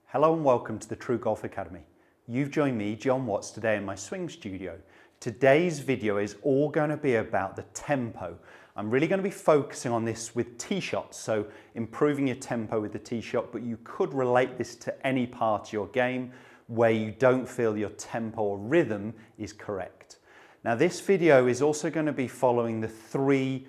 Hello and welcome to the TruGolf Academy. You've joined me, Jon Watts, today in my swing studio. Today's video is all going to be about the tempo. I'm really going to be focusing on this with tee shots, so improving your tempo with the tee shot, but you could relate this to any part of your game where you don't feel your tempo or rhythm is correct. Now this video is also going to be following the three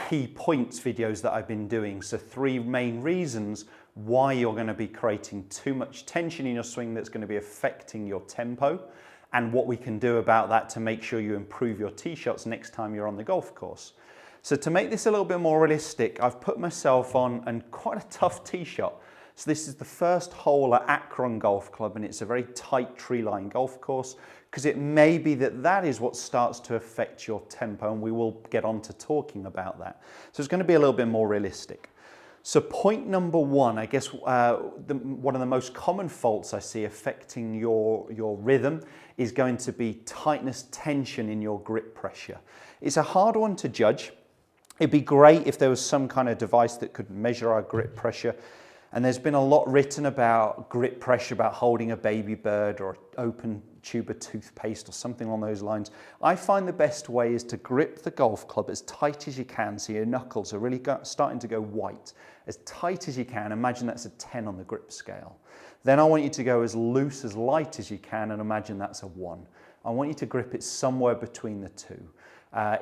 key points videos that I've been doing. So three main reasons why you're going to be creating too much tension in your swing that's going to be affecting your tempo, and what we can do about that to make sure you improve your tee shots next time you're on the golf course. So to make this a little bit more realistic, I've put myself on quite a tough tee shot. So this is the first hole at Akron Golf Club, and it's a very tight tree-lined golf course, because it may be that that is what starts to affect your tempo, and we will get on to talking about that. So it's going to be a little bit more realistic. So point number one, I guess one of the most common faults I see affecting your rhythm is going to be tightness, tension in your grip pressure. It's a hard one to judge. It'd be great if there was some kind of device that could measure our grip pressure. And there's been a lot written about grip pressure, about holding a baby bird or an open tube of toothpaste or something along those lines. I find the best way is to grip the golf club as tight as you can so your knuckles are really starting to go white. As tight as you can, imagine that's a 10 on the grip scale. Then I want you to go as loose, as light as you can, and imagine that's a 1. I want you to grip it somewhere between the two.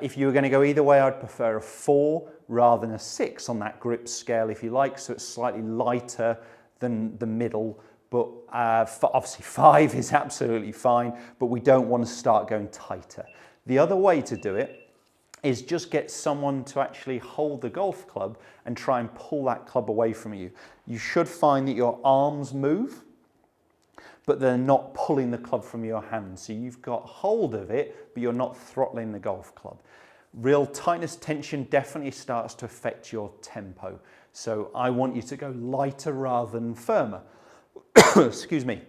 If you were going to go either way, I'd prefer a 4 rather than a 6 on that grip scale if you like, so it's slightly lighter than the middle, but obviously 5 is absolutely fine, but we don't want to start going tighter. The other way to do it is just get someone to actually hold the golf club and try and pull that club away from you. You should find that your arms move, but they're not pulling the club from your hands. So you've got hold of it, but you're not throttling the golf club. Real tightness, tension definitely starts to affect your tempo. So I want you to go lighter rather than firmer. Excuse me.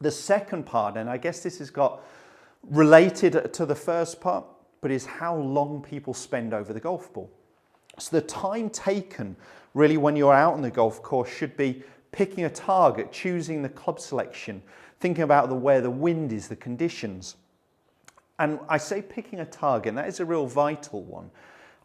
The second part, and I guess this has got related to the first part, but is how long people spend over the golf ball. So the time taken really when you're out on the golf course should be picking a target, choosing the club selection, thinking about where the wind is, the conditions. And I say picking a target, and that is a real vital one.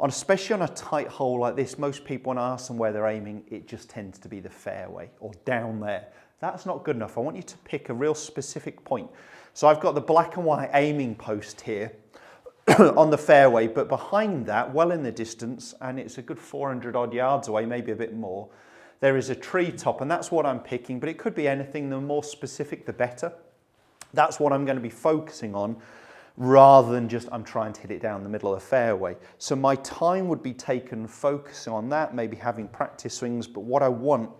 Especially on a tight hole like this, most people, when I ask them where they're aiming, it just tends to be the fairway or down there. That's not good enough. I want you to pick a real specific point. So I've got the black and white aiming post here on the fairway, but behind that, well in the distance, and it's a good 400 odd yards away, maybe a bit more, there is a tree top, and that's what I'm picking, but it could be anything. The more specific, the better. That's what I'm going to be focusing on, rather than just I'm trying to hit it down the middle of the fairway. So my time would be taken focusing on that, maybe having practice swings, but what I want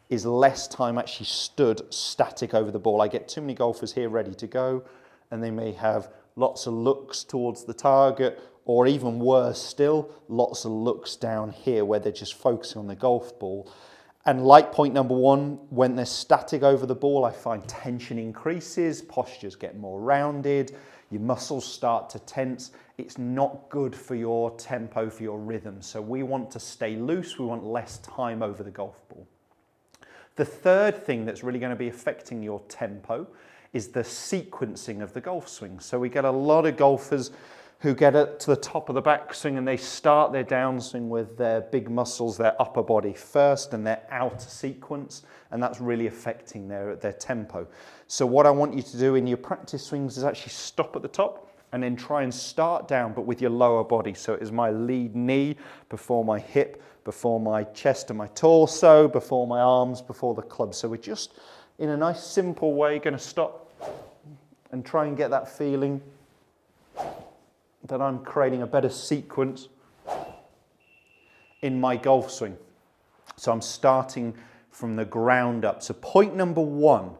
is less time actually stood static over the ball. I get too many golfers here ready to go, and they may have lots of looks towards the target, or even worse still, lots of looks down here where they're just focusing on the golf ball. And like point number one, when they're static over the ball, I find tension increases, postures get more rounded, your muscles start to tense. It's not good for your tempo, for your rhythm. So we want to stay loose, we want less time over the golf ball. The third thing that's really going to be affecting your tempo is the sequencing of the golf swing. So we get a lot of golfers who get it to the top of the backswing and they start their downswing with their big muscles, their upper body first, and their outer sequence, and that's really affecting their tempo. So what I want you to do in your practice swings is actually stop at the top and then try and start down, but with your lower body. So it is my lead knee before my hip, before my chest and my torso, before my arms, before the club. So we're just, in a nice simple way, going to stop and try and get that feeling that I'm creating a better sequence in my golf swing. So I'm starting from the ground up. So point number one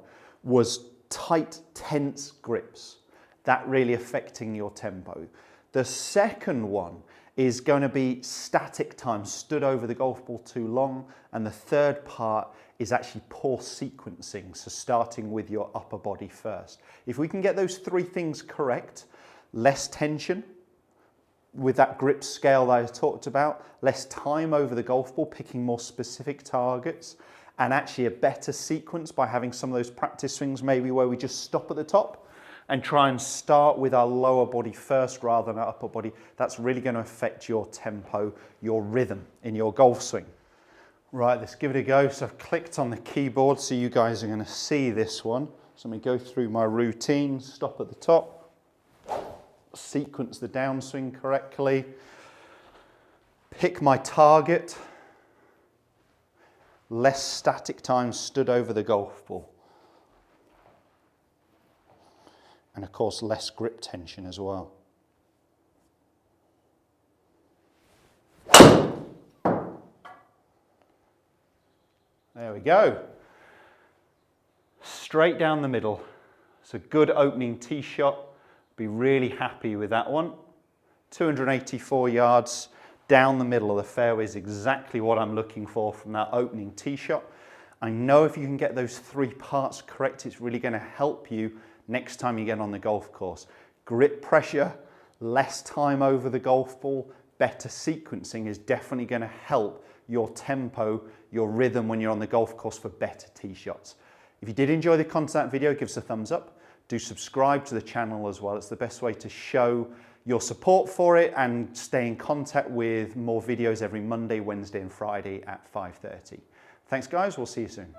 was tight, tense grips. That really affecting your tempo. The second one is going to be static time, stood over the golf ball too long. And the third part is actually poor sequencing, so starting with your upper body first. If we can get those three things correct, less tension, with that grip scale that I talked about, less time over the golf ball, picking more specific targets, and actually a better sequence by having some of those practice swings maybe where we just stop at the top and try and start with our lower body first rather than our upper body. That's really going to affect your tempo, your rhythm in your golf swing. Right, let's give it a go. So I've clicked on the keyboard, so you guys are going to see this one. So let me go through my routine, stop at the top, sequence the downswing correctly, pick my target, less static time stood over the golf ball. And of course, less grip tension as well. There we go. Straight down the middle. It's a good opening tee shot. Be really happy with that one. 284 yards down the middle of the fairway is exactly what I'm looking for from that opening tee shot. I know if you can get those three parts correct, it's really going to help you next time you get on the golf course. Grip pressure, less time over the golf ball, better sequencing is definitely going to help your tempo, your rhythm when you're on the golf course for better tee shots. If you did enjoy the content of that video, give us a thumbs up. Do subscribe to the channel as well. It's the best way to show your support for it and stay in contact with more videos every Monday, Wednesday and Friday at 5:30. Thanks guys, we'll see you soon.